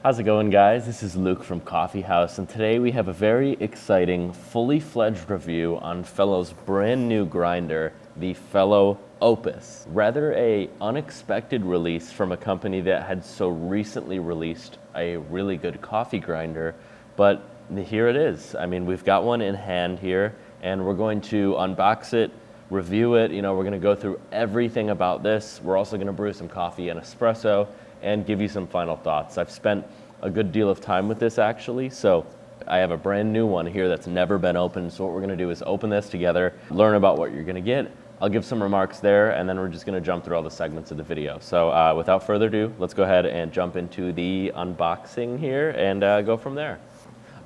How's it going, guys? This is Luke from Coffee House, and today we have a very exciting, fully fledged review on Fello's brand new grinder, the Fellow Opus. Rather a unexpected release from a company that had so recently released a really good coffee grinder, but here it is. I mean, we've got one in hand here, and we're going to unbox it, review it. We're going to go through everything about this. We're also going to brew some coffee and espresso and give you some final thoughts. I've spent a good deal of time with this actually, so I have a brand new one here that's never been opened. So what we're gonna do is open this together, learn about what you're gonna get. I'll give some remarks there, and then we're just gonna jump through all the segments of the video. So without further ado, let's go ahead and jump into the unboxing here and go from there.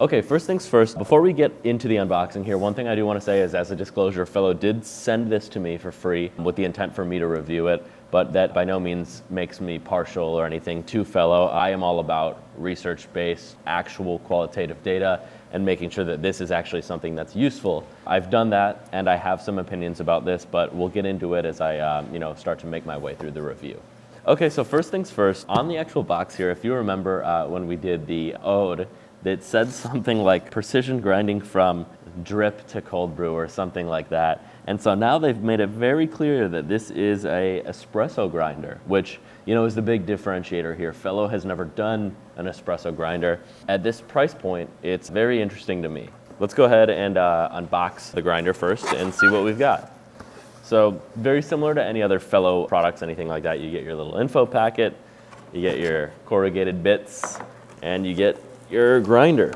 Okay, first things first, before we get into the unboxing here, one thing I do want to say is, as a disclosure, Fellow did send this to me for free with the intent for me to review it, but that by no means makes me partial or anything to Fellow. I am all about research-based, actual qualitative data and making sure that this is actually something that's useful. I've done that, and I have some opinions about this, but we'll get into it as I start to make my way through the review. Okay, so first things first, on the actual box here, if you remember when we did the ode, that said something like precision grinding from drip to cold brew or something like that. And so now they've made it very clear that this is a espresso grinder, which is the big differentiator here. Fellow has never done an espresso grinder. At this price point, it's very interesting to me. Let's go ahead and unbox the grinder first and see what we've got. So very similar to any other Fellow products, anything like that, you get your little info packet, you get your corrugated bits, and you get your grinder.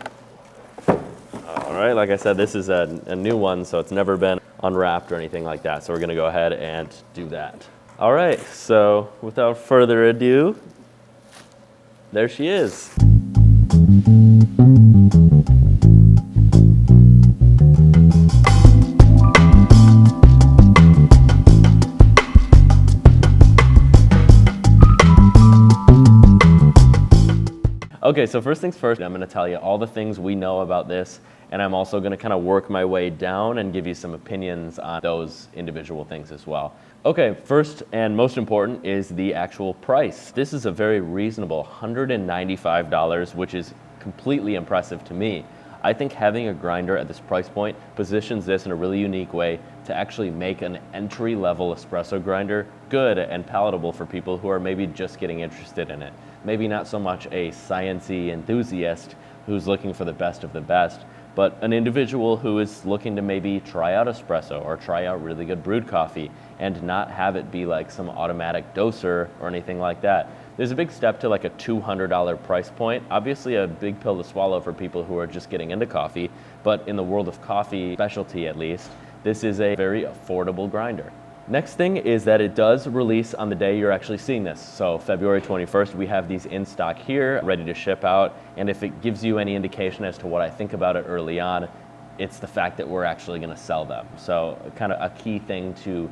All right, like I said, this is a new one, so it's never been unwrapped or anything like that. So we're gonna go ahead and do that. All right, so without further ado, there she is. Okay, so first things first, I'm going to tell you all the things we know about this, and I'm also going to kind of work my way down and give you some opinions on those individual things as well. Okay, first and most important is the actual price. This is a very reasonable $195, which is completely impressive to me. I think having a grinder at this price point positions this in a really unique way to actually make an entry-level espresso grinder good and palatable for people who are maybe just getting interested in it. Maybe not so much a science-y enthusiast who's looking for the best of the best, but an individual who is looking to maybe try out espresso or try out really good brewed coffee and not have it be like some automatic doser or anything like that. There's a big step to like a $200 price point. Obviously a big pill to swallow for people who are just getting into coffee, but in the world of coffee specialty at least, this is a very affordable grinder. Next thing is that it does release on the day you're actually seeing this. So February 21st, we have these in stock here, ready to ship out. And if it gives you any indication as to what I think about it early on, it's the fact that we're actually gonna sell them. So kind of a key thing to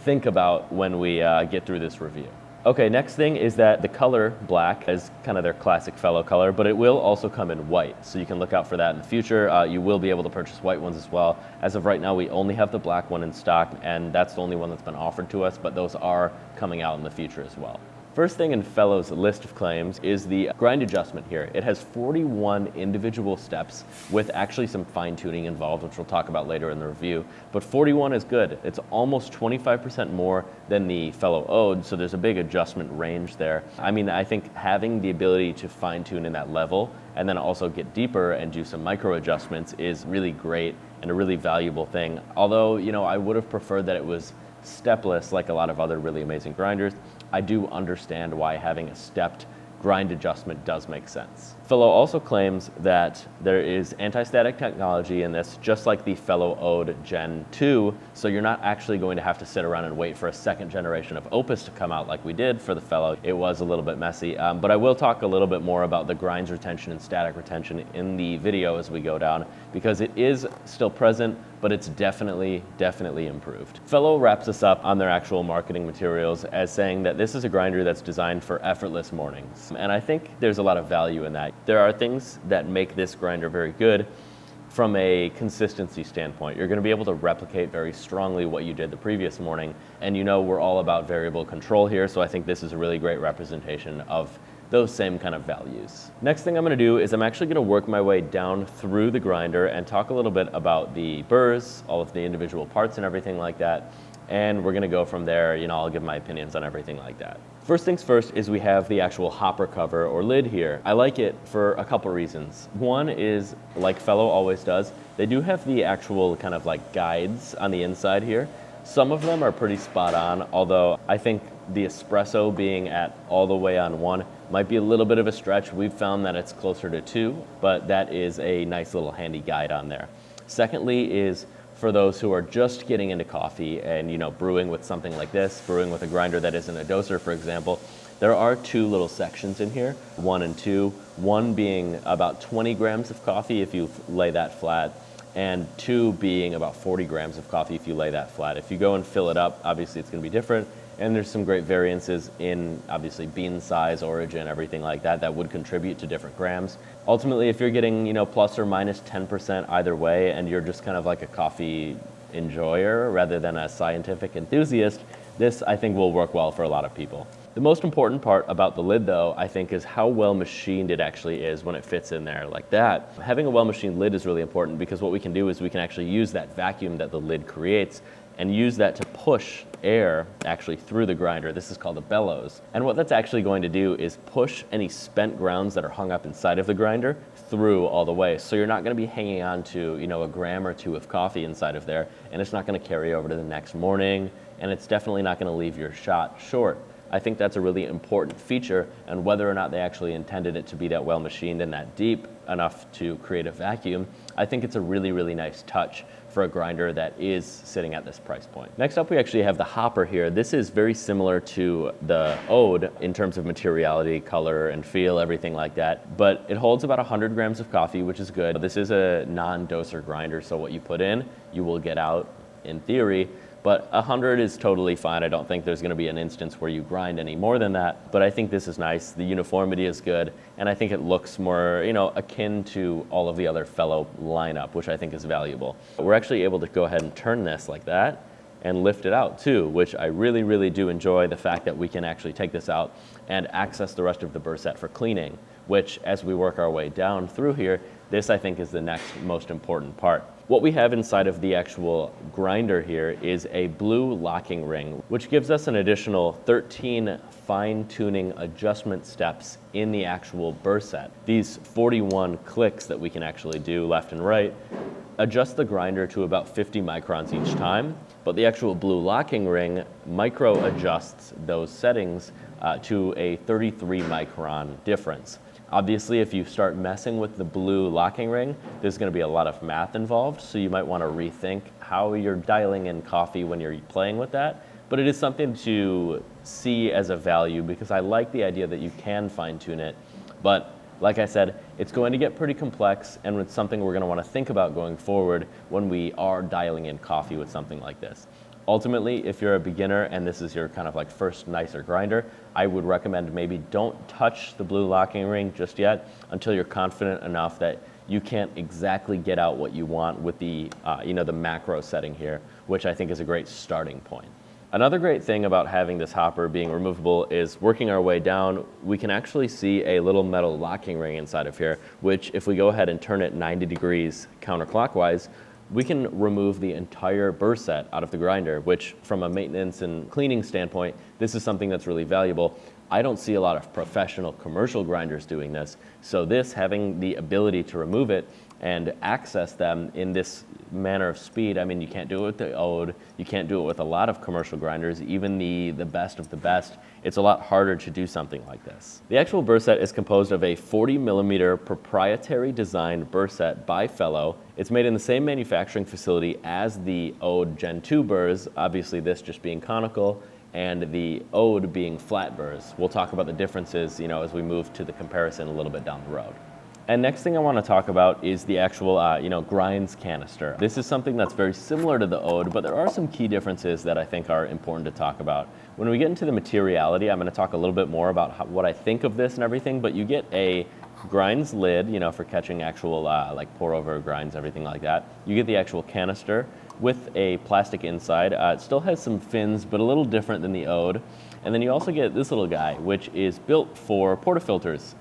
think about when we get through this review. Okay, next thing is that the color black is kind of their classic Fellow color, but it will also come in white. So you can look out for that in the future. You will be able to purchase white ones as well. As of right now, we only have the black one in stock, and that's the only one that's been offered to us, but those are coming out in the future as well. First thing in Fellow's list of claims is the grind adjustment here. It has 41 individual steps with actually some fine tuning involved, which we'll talk about later in the review. But 41 is good. It's almost 25% more than the Fellow Ode, so there's a big adjustment range there. I mean, I think having the ability to fine tune in that level and then also get deeper and do some micro adjustments is really great and a really valuable thing. Although, I would have preferred that it was stepless like a lot of other really amazing grinders. I do understand why having a stepped grind adjustment does make sense. Fellow also claims that there is anti-static technology in this, just like the Fellow Ode Gen 2, so you're not actually going to have to sit around and wait for a second generation of Opus to come out like we did for the Fellow. It was a little bit messy, but I will talk a little bit more about the grinds retention and static retention in the video as we go down, because it is still present, but it's definitely improved. Fellow wraps us up on their actual marketing materials as saying that this is a grinder that's designed for effortless mornings. And I think there's a lot of value in that. There are things that make this grinder very good from a consistency standpoint. You're going to be able to replicate very strongly what you did the previous morning. And we're all about variable control here, so I think this is a really great representation of those same kind of values. Next thing I'm gonna do is I'm actually gonna work my way down through the grinder and talk a little bit about the burrs, all of the individual parts and everything like that. And we're gonna go from there, I'll give my opinions on everything like that. First things first is we have the actual hopper cover or lid here. I like it for a couple reasons. One is, like Fellow always does, they do have the actual kind of like guides on the inside here. Some of them are pretty spot on, although I think the Espresso being at all the way on 1 might be a little bit of a stretch. We've found that it's closer to 2, but that is a nice little handy guide on there. Secondly is for those who are just getting into coffee and brewing with something like this, brewing with a grinder that isn't a doser, for example, there are 2 little sections in here, 1 and 2, 1 being about 20 grams of coffee if you lay that flat, and 2 being about 40 grams of coffee if you lay that flat. If you go and fill it up, obviously it's gonna be different, and there's some great variances in obviously bean size, origin, everything like that that would contribute to different grams. Ultimately, if you're getting plus or minus 10% either way, and you're just kind of like a coffee enjoyer rather than a scientific enthusiast, this I think will work well for a lot of people. The most important part about the lid though, I think, is how well machined it actually is when it fits in there like that. Having a well machined lid is really important because what we can do is we can actually use that vacuum that the lid creates and use that to push air actually through the grinder. This is called a bellows. And what that's actually going to do is push any spent grounds that are hung up inside of the grinder through all the way. So you're not gonna be hanging on to, a gram or 2 of coffee inside of there, and it's not gonna carry over to the next morning, and it's definitely not gonna leave your shot short. I think that's a really important feature, and whether or not they actually intended it to be that well machined and that deep enough to create a vacuum, I think it's a really, really nice touch for a grinder that is sitting at this price point. Next up, we actually have the hopper here. This is very similar to the Ode in terms of materiality, color, and feel, everything like that, but it holds about 100 grams of coffee, which is good. This is a non-doser grinder, so what you put in, you will get out in theory, but 100 is totally fine. I don't think there's gonna be an instance where you grind any more than that, but I think this is nice. The uniformity is good, and I think it looks more, akin to all of the other Fellow lineup, which I think is valuable. We're actually able to go ahead and turn this like that and lift it out too, which I really, really do enjoy the fact that we can actually take this out and access the rest of the burr set for cleaning, which as we work our way down through here, this I think is the next most important part. What we have inside of the actual grinder here is a blue locking ring, which gives us an additional 13 fine-tuning adjustment steps in the actual burr set. These 41 clicks that we can actually do left and right adjust the grinder to about 50 microns each time, but the actual blue locking ring micro adjusts those settings to a 33 micron difference. Obviously, if you start messing with the blue locking ring, there's gonna be a lot of math involved, so you might wanna rethink how you're dialing in coffee when you're playing with that. But it is something to see as a value because I like the idea that you can fine tune it. But like I said, it's going to get pretty complex, and it's something we're gonna wanna think about going forward when we are dialing in coffee with something like this. Ultimately, if you're a beginner and this is your kind of like first nicer grinder, I would recommend maybe don't touch the blue locking ring just yet until you're confident enough that you can't exactly get out what you want with the, the macro setting here, which I think is a great starting point. Another great thing about having this hopper being removable is working our way down, we can actually see a little metal locking ring inside of here, which if we go ahead and turn it 90 degrees counterclockwise, we can remove the entire burr set out of the grinder, which from a maintenance and cleaning standpoint, this is something that's really valuable. I don't see a lot of professional commercial grinders doing this, so this having the ability to remove it and access them in this manner of speed, I mean, you can't do it with the Ode, you can't do it with a lot of commercial grinders, even the best of the best. It's a lot harder to do something like this. The actual burr set is composed of a 40 millimeter proprietary designed burr set by Fellow. It's made in the same manufacturing facility as the Ode Gen 2 burrs, obviously this just being conical, and the Ode being flat burrs. We'll talk about the differences, as we move to the comparison a little bit down the road. And next thing I want to talk about is the actual, grinds canister. This is something that's very similar to the Ode, but there are some key differences that I think are important to talk about. When we get into the materiality, I'm going to talk a little bit more about what I think of this and everything, but you get a grinds lid, for catching actual, like pour over grinds, everything like that. You get the actual canister with a plastic inside. It still has some fins, but a little different than the Ode. And then you also get this little guy, which is built for portafilters,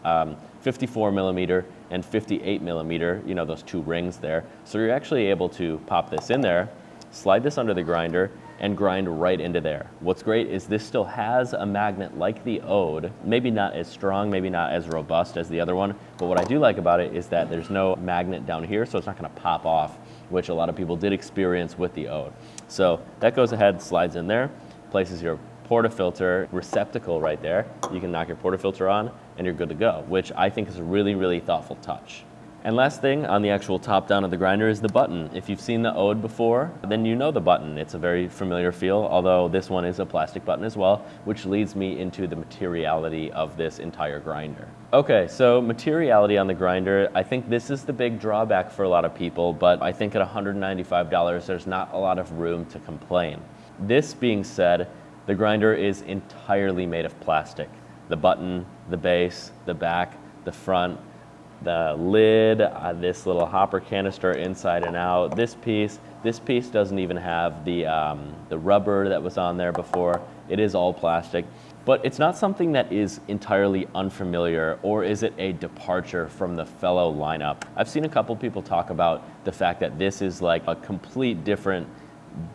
54 millimeter and 58 millimeter, you know, those two rings there. So you're actually able to pop this in there, slide this under the grinder, and grind right into there. What's great is this still has a magnet like the Ode, maybe not as strong, maybe not as robust as the other one, but what I do like about it is that there's no magnet down here, so it's not gonna pop off, which a lot of people did experience with the Ode. So that goes ahead, slides in there, places your portafilter receptacle right there. You can knock your portafilter on and you're good to go, which I think is a really, really thoughtful touch. And last thing on the actual top down of the grinder is the button. If you've seen the Ode before, then you know the button. It's a very familiar feel, although this one is a plastic button as well, which leads me into the materiality of this entire grinder. Okay, so materiality on the grinder, I think this is the big drawback for a lot of people, but I think at $195, there's not a lot of room to complain. This being said, the grinder is entirely made of plastic. The button, the base, the back, the front, the lid, this little hopper canister inside and out. This piece doesn't even have the rubber that was on there before. It is all plastic, but it's not something that is entirely unfamiliar, or is it a departure from the Fellow lineup? I've seen a couple people talk about the fact that this is like a complete different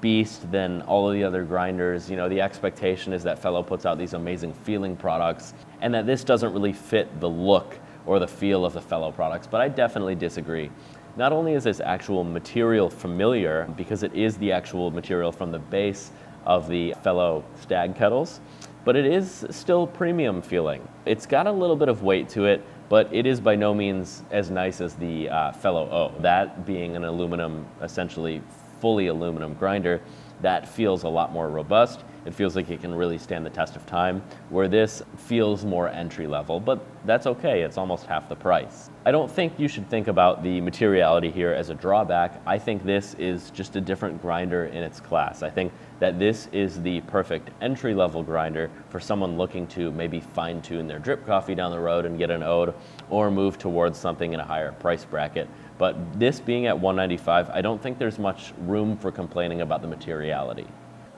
beast than all of the other grinders. You know, the expectation is that Fellow puts out these amazing feeling products, and that this doesn't really fit the look or the feel of the Fellow products, but I definitely disagree. Not only is this actual material familiar, because it is the actual material from the base of the Fellow Stag kettles, but it is still premium feeling. It's got a little bit of weight to it, but it is by no means as nice as the Fellow O. That being an aluminum, essentially fully aluminum grinder, that feels a lot more robust. It feels like it can really stand the test of time, where this feels more entry level, but that's okay, it's almost half the price. I don't think you should think about the materiality here as a drawback. I think this is just a different grinder in its class. I think that this is the perfect entry level grinder for someone looking to maybe fine tune their drip coffee down the road and get an Ode, or move towards something in a higher price bracket. But this being at $195, I don't think there's much room for complaining about the materiality.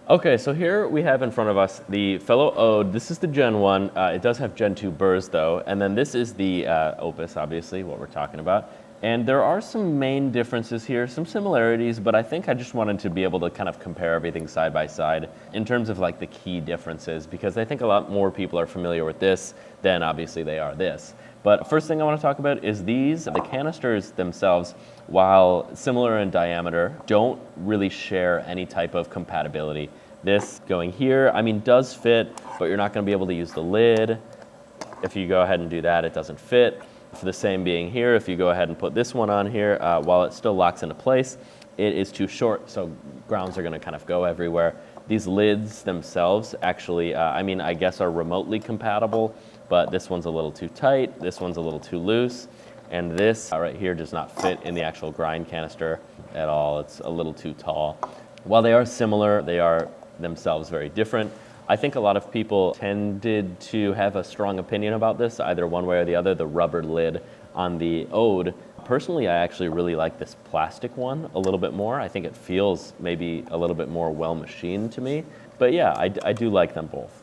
Okay, so here we have in front of us the Fellow Ode. This is the Gen 1. It does have Gen 2 burrs though, and then this is the Opus, obviously, what we're talking about. And there are some main differences here, some similarities, but I think I just wanted to be able to kind of compare everything side by side in terms of like the key differences, because I think a lot more people are familiar with this than obviously they are this. But first thing I want to talk about is these. The canisters themselves, while similar in diameter, don't really share any type of compatibility. This going here, I mean, does fit, but you're not going to be able to use the lid. If you go ahead and do that, it doesn't fit. For the same being here, if you go ahead and put this one on here, while it still locks into place, it is too short, so grounds are going to kind of go everywhere. These lids themselves actually, I mean, I guess are remotely compatible, but this one's a little too tight, this one's a little too loose, and this right here does not fit in the actual grind canister at all. It's a little too tall. While they are similar, they are themselves very different. I think a lot of people tended to have a strong opinion about this, either one way or the other, the rubber lid on the Ode. Personally, I actually really like this plastic one a little bit more. I think it feels maybe a little bit more well-machined to me. But yeah, I do like them both.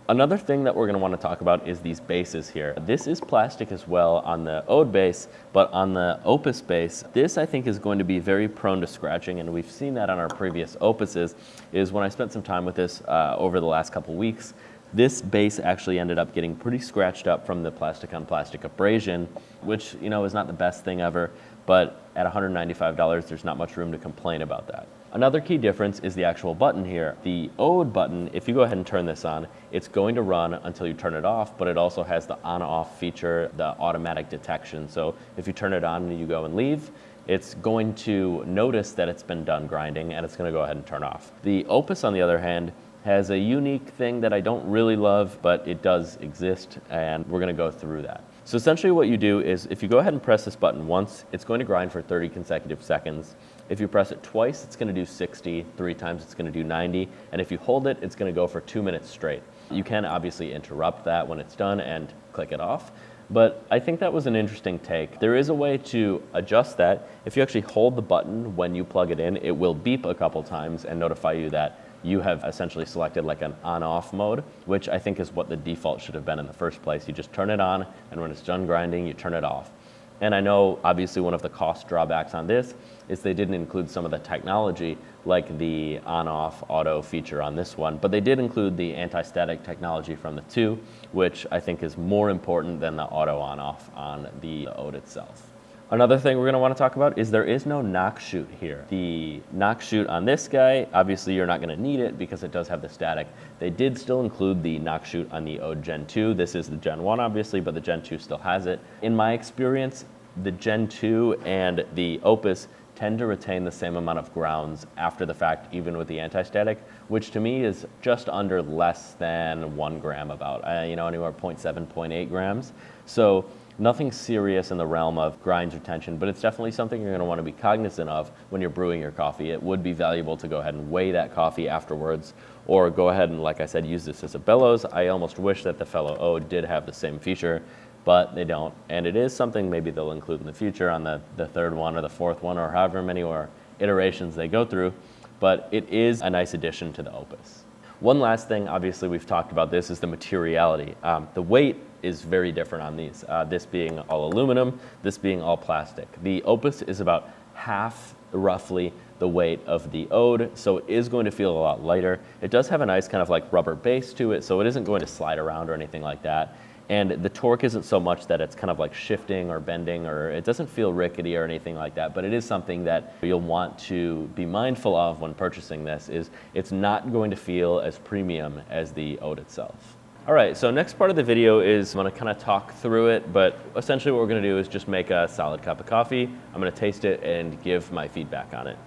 Another thing that we're going to want to talk about is these bases here. This is plastic as well on the Ode base, but on the Opus base, this I think is going to be very prone to scratching, and we've seen that on our previous Opuses, is when I spent some time with this over the last couple weeks, this base actually ended up getting pretty scratched up from the plastic on plastic abrasion, which, you know, is not the best thing ever, but at $195, there's not much room to complain about that. Another key difference is the actual button here. The Ode button, if you go ahead and turn this on, it's going to run until you turn it off, but it also has the on-off feature, the automatic detection. So if you turn it on and you go and leave, it's going to notice that it's been done grinding and it's going to go ahead and turn off. The Opus, on the other hand, has a unique thing that I don't really love, but it does exist, and we're going to go through that. So essentially what you do is if you go ahead and press this button once, it's going to grind for 30 consecutive seconds. If you press it twice, it's going to do 60, 3 times it's going to do 90, and if you hold it, it's going to go for 2 minutes straight. You can obviously interrupt that when it's done and click it off, but I think that was an interesting take. There is a way to adjust that. If you actually hold the button when you plug it in, it will beep a couple times and notify you that you have essentially selected like an on-off mode, which I think is what the default should have been in the first place. You just turn it on, and when it's done grinding, you turn it off. And I know obviously one of the cost drawbacks on this is they didn't include some of the technology like the on-off auto feature on this one, but they did include the anti-static technology from the 2, which I think is more important than the auto on-off on the Ode itself. Another thing we're going to want to talk about is there is no knock chute here. The knock chute on this guy, obviously you're not going to need it because it does have the static. They did still include the knock chute on the Ode Gen 2. This is the Gen 1 obviously, but the Gen 2 still has it. In my experience, the Gen 2 and the Opus tend to retain the same amount of grounds after the fact, even with the anti-static, which to me is just under less than 1 gram about, anywhere 0.7, 0.8 grams. So nothing serious in the realm of grinds retention, but it's definitely something you're going to want to be cognizant of when you're brewing your coffee. It would be valuable to go ahead and weigh that coffee afterwards, or go ahead and, like I said, use this as a bellows. I almost wish that the fellow Ode did have the same feature, but they don't. And it is something maybe they'll include in the future on the 3rd one or the 4th one, or however many more iterations they go through, but it is a nice addition to the Opus. One last thing, obviously we've talked about this, is the materiality. The weight is very different on these, this being all aluminum, this being all plastic. The Opus is about half, roughly, the weight of the Ode, so it is going to feel a lot lighter. It does have a nice kind of like rubber base to it, so it isn't going to slide around or anything like that. And the torque isn't so much that it's kind of like shifting or bending, or it doesn't feel rickety or anything like that, but it is something that you'll want to be mindful of when purchasing this, is it's not going to feel as premium as the Ode itself. All right, so next part of the video is I'm gonna kind of talk through it, but essentially what we're gonna do is just make a solid cup of coffee. I'm gonna taste it and give my feedback on it.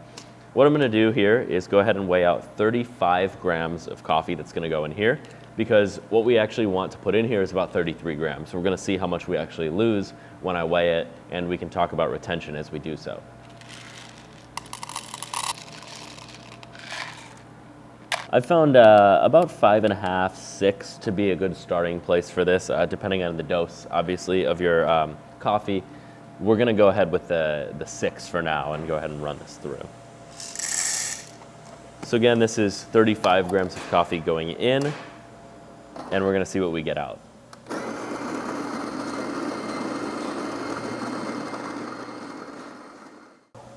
What I'm gonna do here is go ahead and weigh out 35 grams of coffee that's gonna go in here, because what we actually want to put in here is about 33 grams. So we're gonna see how much we actually lose when I weigh it, and we can talk about retention as we do so. I've found about 5.5, 6 to be a good starting place for this, depending on the dose, obviously, of your coffee. We're gonna go ahead with the 6 for now and go ahead and run this through. So again, this is 35 grams of coffee going in, and we're gonna see what we get out.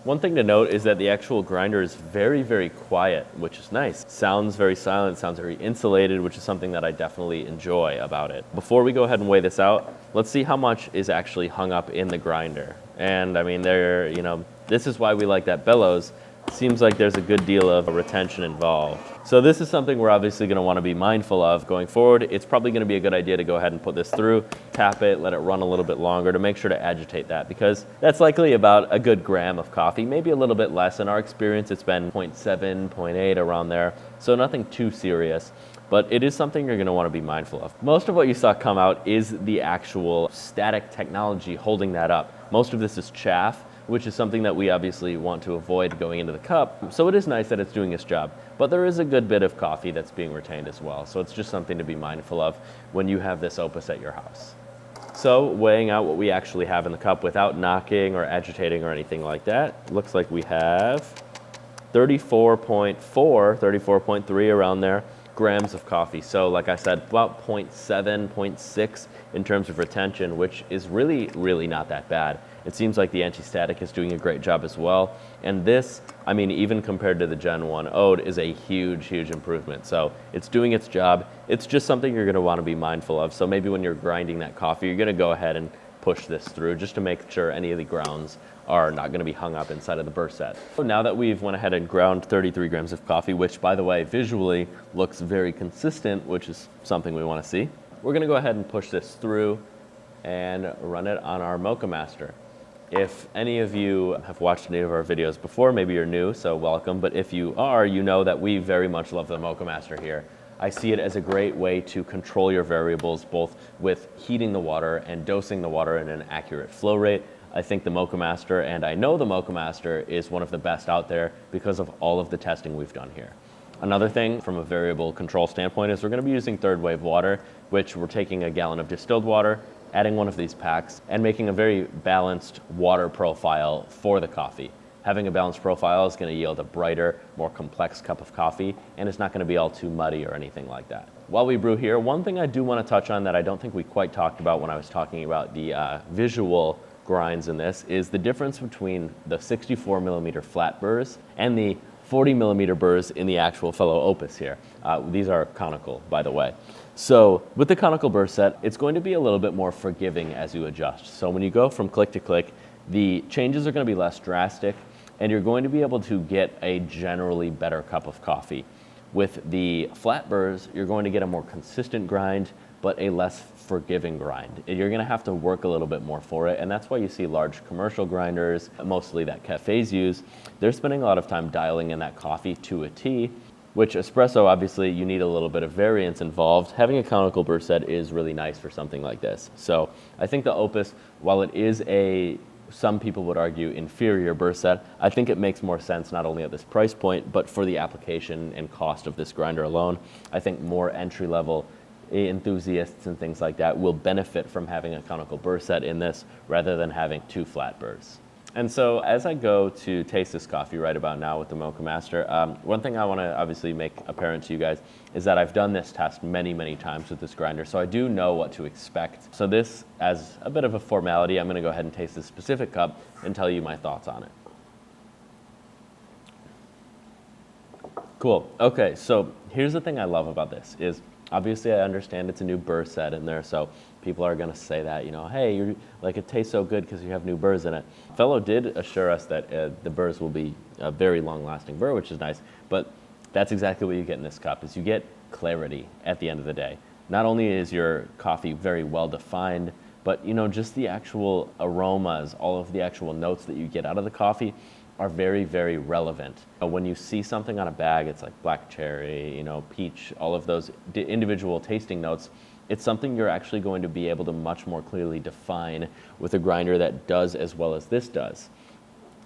One thing to note is that the actual grinder is very, very quiet, which is nice. Sounds very silent, sounds very insulated, which is something that I definitely enjoy about it. Before we go ahead and weigh this out, let's see how much is actually hung up in the grinder. And I mean, this is why we like that bellows. Seems like there's a good deal of retention involved. So this is something we're obviously going to want to be mindful of going forward. It's probably going to be a good idea to go ahead and put this through, tap it, let it run a little bit longer to make sure to agitate that, because that's likely about a good gram of coffee, maybe a little bit less. In our experience, it's been 0.7, 0.8, around there. So nothing too serious, but it is something you're going to want to be mindful of. Most of what you saw come out is the actual static technology holding that up. Most of this is chaff, which is something that we obviously want to avoid going into the cup. So it is nice that it's doing its job, but there is a good bit of coffee that's being retained as well. So it's just something to be mindful of when you have this Opus at your house. So weighing out what we actually have in the cup without knocking or agitating or anything like that, looks like we have 34.4, 34.3 around there grams of coffee. So like I said, about 0.7, 0.6 in terms of retention, which is really, really not that bad. It seems like the anti-static is doing a great job as well. And this, I mean, even compared to the Gen 1 Ode, is a huge, huge improvement. So it's doing its job. It's just something you're gonna wanna be mindful of. So maybe when you're grinding that coffee, you're gonna go ahead and push this through just to make sure any of the grounds are not gonna be hung up inside of the burr set. So now that we've went ahead and ground 33 grams of coffee, which by the way, visually looks very consistent, which is something we wanna see, we're gonna go ahead and push this through and run it on our Mocha Master. If any of you have watched any of our videos before, maybe you're new, so welcome. But if you are, you know that we very much love the Mocha Master here. I see it as a great way to control your variables, both with heating the water and dosing the water in an accurate flow rate. I think the Mocha Master, and I know the Mocha Master, is one of the best out there because of all of the testing we've done here. Another thing from a variable control standpoint is we're going to be using third wave water, which we're taking a gallon of distilled water, adding one of these packs, and making a very balanced water profile for the coffee. Having a balanced profile is going to yield a brighter, more complex cup of coffee, and it's not going to be all too muddy or anything like that. While we brew here, one thing I do want to touch on that I don't think we quite talked about when I was talking about the visual grinds in this is the difference between the 64 millimeter flat burrs and the 40 millimeter burrs in the actual fellow Opus here. These are conical, by the way. So with the conical burr set, it's going to be a little bit more forgiving as you adjust. So when you go from click to click, the changes are going to be less drastic, and you're going to be able to get a generally better cup of coffee. With the flat burrs, you're going to get a more consistent grind, but a less forgiving grind. You're going to have to work a little bit more for it, and that's why you see large commercial grinders, mostly that cafes use. They're spending a lot of time dialing in that coffee to a T, which espresso, obviously, you need a little bit of variance involved. Having a conical burr set is really nice for something like this. So I think the Opus, while it is some people would argue inferior burr set, I think it makes more sense not only at this price point, but for the application and cost of this grinder alone. I think more entry-level enthusiasts and things like that will benefit from having a conical burr set in this rather than having two flat burrs. And so as I go to taste this coffee right about now with the Mocha Master, one thing I want to obviously make apparent to you guys is that I've done this test many, many times with this grinder, so I do know what to expect. So this, as a bit of a formality, I'm going to go ahead and taste this specific cup and tell you my thoughts on it. Cool. Okay, so here's the thing I love about this is obviously I understand it's a new burr set in there, so people are going to say that, hey, you're, like it tastes so good because you have new burrs in it. Fellow did assure us that the burrs will be a very long-lasting burr, which is nice, but that's exactly what you get in this cup, is you get clarity at the end of the day. Not only is your coffee very well defined, but just the actual aromas, all of the actual notes that you get out of the coffee are very, very relevant. When you see something on a bag, it's like black cherry, peach, all of those individual tasting notes, it's something you're actually going to be able to much more clearly define with a grinder that does as well as this does.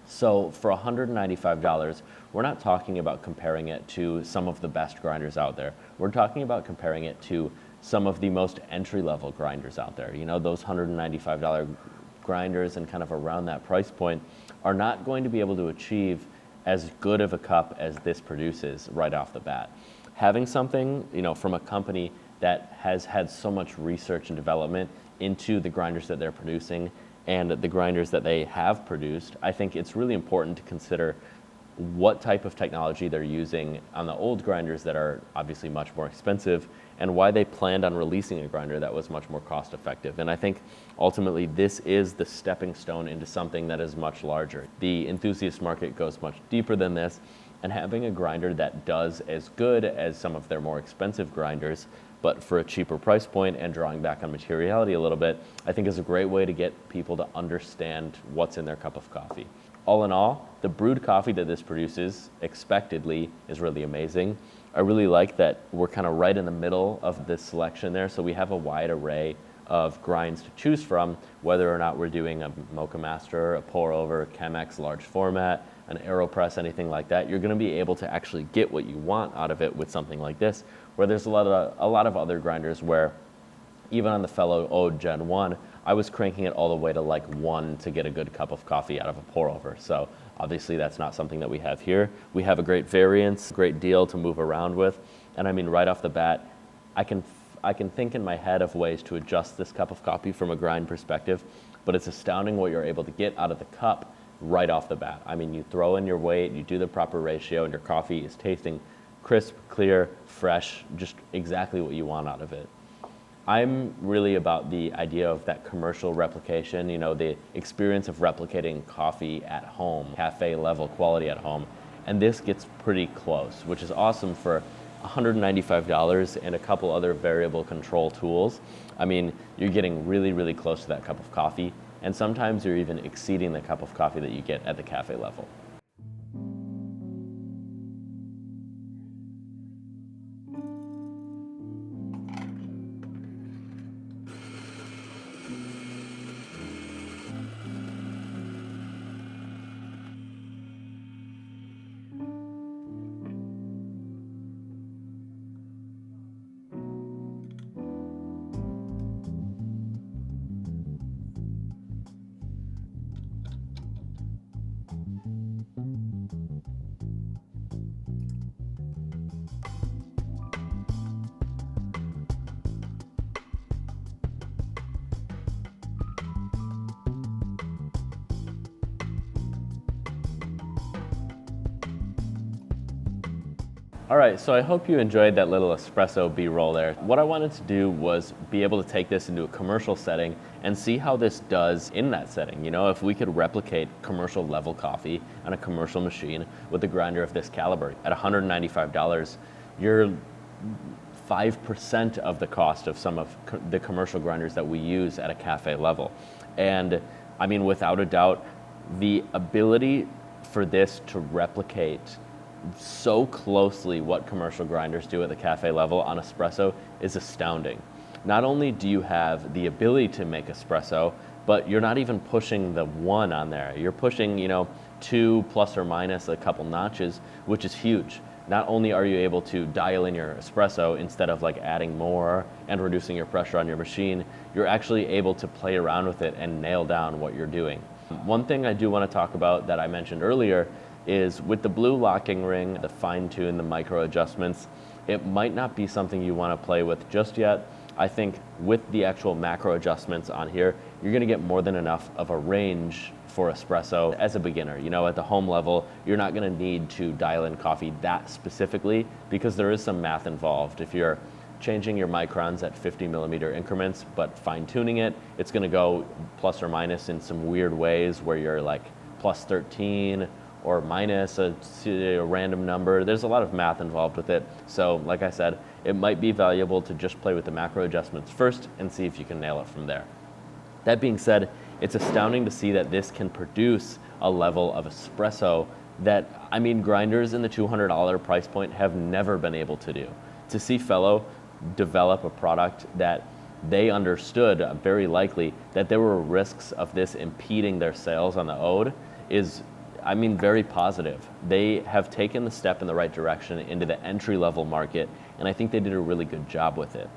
So for $195, we're not talking about comparing it to some of the best grinders out there. We're talking about comparing it to some of the most entry-level grinders out there. Those $195 grinders and kind of around that price point are not going to be able to achieve as good of a cup as this produces right off the bat. Having something, from a company that has had so much research and development into the grinders that they're producing and the grinders that they have produced, I think it's really important to consider what type of technology they're using on the old grinders that are obviously much more expensive and why they planned on releasing a grinder that was much more cost effective. And I think ultimately this is the stepping stone into something that is much larger. The enthusiast market goes much deeper than this, and having a grinder that does as good as some of their more expensive grinders, but for a cheaper price point and drawing back on materiality a little bit, I think is a great way to get people to understand what's in their cup of coffee. All in all, the brewed coffee that this produces, expectedly, is really amazing. I really like that we're kind of right in the middle of this selection there, so we have a wide array of grinds to choose from, whether or not we're doing a Mocha Master, a pour over, Chemex large format, an AeroPress, anything like that. You're going to be able to actually get what you want out of it with something like this, where there's a lot of other grinders where even on the fellow Ode Gen 1, I was cranking it all the way to like 1 to get a good cup of coffee out of a pour over. So obviously that's not something that we have here. We have a great variance, great deal to move around with. And I mean, right off the bat, I can think in my head of ways to adjust this cup of coffee from a grind perspective, but it's astounding what you're able to get out of the cup right off the bat. I mean, you throw in your weight, you do the proper ratio, and your coffee is tasting crisp, clear, fresh, just exactly what you want out of it. I'm really about the idea of that commercial replication, the experience of replicating coffee at home, cafe level quality at home. And this gets pretty close, which is awesome for $195 and a couple other variable control tools. I mean, you're getting really, really close to that cup of coffee, and sometimes you're even exceeding the cup of coffee that you get at the cafe level. All right, so I hope you enjoyed that little espresso B-roll there. What I wanted to do was be able to take this into a commercial setting and see how this does in that setting. You know, if we could replicate commercial level coffee on a commercial machine with a grinder of this caliber at $195, you're 5% of the cost of some of the commercial grinders that we use at a cafe level. And I mean, without a doubt, the ability for this to replicate so closely what commercial grinders do at the cafe level on espresso is astounding. Not only do you have the ability to make espresso, but you're not even pushing the 1 on there. You're pushing, you know, 2 plus or minus a couple notches, which is huge. Not only are you able to dial in your espresso instead of like adding more and reducing your pressure on your machine, you're actually able to play around with it and nail down what you're doing. One thing I do want to talk about that I mentioned earlier is with the blue locking ring, the fine tune, the micro adjustments, it might not be something you want to play with just yet. I think with the actual macro adjustments on here, you're going to get more than enough of a range for espresso as a beginner. You know, at the home level, you're not going to need to dial in coffee that specifically because there is some math involved. If you're changing your microns at 50 millimeter increments, but fine tuning it, it's going to go plus or minus in some weird ways where you're like plus 13 or minus a random number. There's a lot of math involved with it. So like I said, it might be valuable to just play with the macro adjustments first and see if you can nail it from there. That being said, it's astounding to see that this can produce a level of espresso that, I mean, grinders in the $200 price point have never been able to do. To see Fellow develop a product that they understood, very likely, that there were risks of this impeding their sales on the Ode is, I mean, very positive. They have taken the step in the right direction into the entry-level market, and I think they did a really good job with it.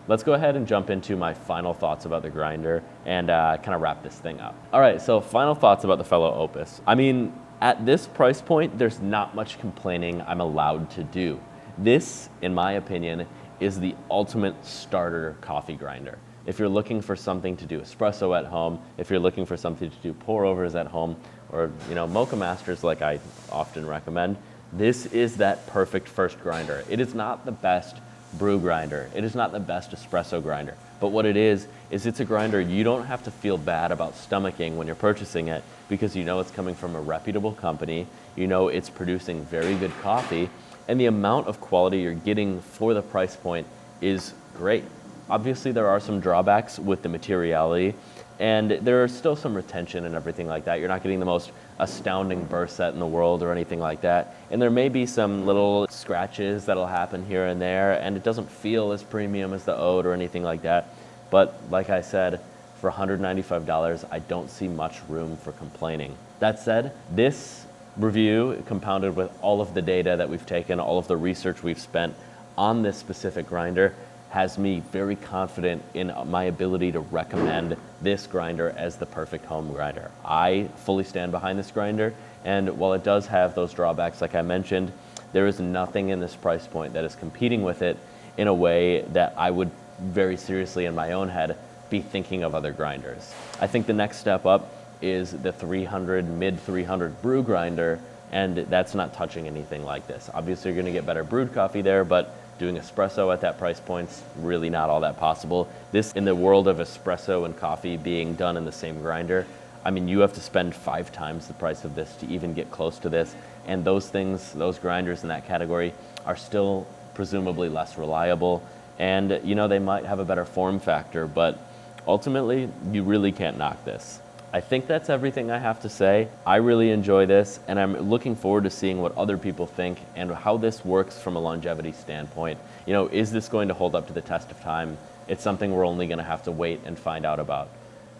Let's go ahead and jump into my final thoughts about the grinder and kind of wrap this thing up. All right, so final thoughts about the Fellow Opus. I mean, at this price point, there's not much complaining I'm allowed to do. This, in my opinion, is the ultimate starter coffee grinder. If you're looking for something to do espresso at home, if you're looking for something to do pour-overs at home, or, you know, mocha masters like I often recommend, this is that perfect first grinder. It is not the best brew grinder. It is not the best espresso grinder. But what it is it's a grinder you don't have to feel bad about stomaching when you're purchasing it because you know it's coming from a reputable company, you know it's producing very good coffee, and the amount of quality you're getting for the price point is great. Obviously, there are some drawbacks with the Materiality, and there are still some retention and everything like that. You're not getting the most astounding burst set in the world or anything like that. And there may be some little scratches that'll happen here and there, and it doesn't feel as premium as the Ode or anything like that. But like I said, for $195, I don't see much room for complaining. That said, this review, compounded with all of the data that we've taken, all of the research we've spent on this specific grinder, has me very confident in my ability to recommend this grinder as the perfect home grinder. I fully stand behind this grinder, and while it does have those drawbacks like I mentioned, there is nothing in this price point that is competing with it in a way that I would very seriously in my own head be thinking of other grinders. I think the next step up is the 300, mid 300 brew grinder, and that's not touching anything like this. Obviously, you're gonna get better brewed coffee there, but doing espresso at that price point's really not all that possible. This, in the world of espresso and coffee being done in the same grinder, I mean, you have to spend 5 times the price of this to even get close to this. And those things, those grinders in that category are still presumably less reliable. And, you know, they might have a better form factor, but ultimately, you really can't knock this. I think that's everything I have to say. I really enjoy this, and I'm looking forward to seeing what other people think and how this works from a longevity standpoint. You know, is this going to hold up to the test of time? It's something we're only gonna have to wait and find out about.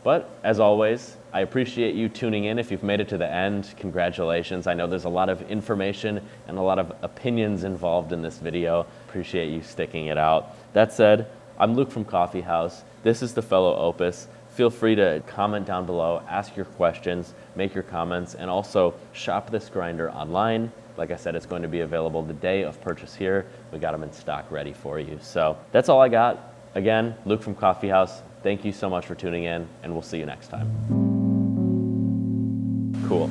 But as always, I appreciate you tuning in. If you've made it to the end, congratulations. I know there's a lot of information and a lot of opinions involved in this video. Appreciate you sticking it out. That said, I'm Luke from Coffee House. This is the Fellow Opus. Feel free to comment down below, ask your questions, make your comments, and also shop this grinder online. Like I said, it's going to be available the day of purchase here. We got them in stock ready for you. So that's all I got. Again, Luke from Coffee House. Thank you so much for tuning in, and we'll see you next time. Cool.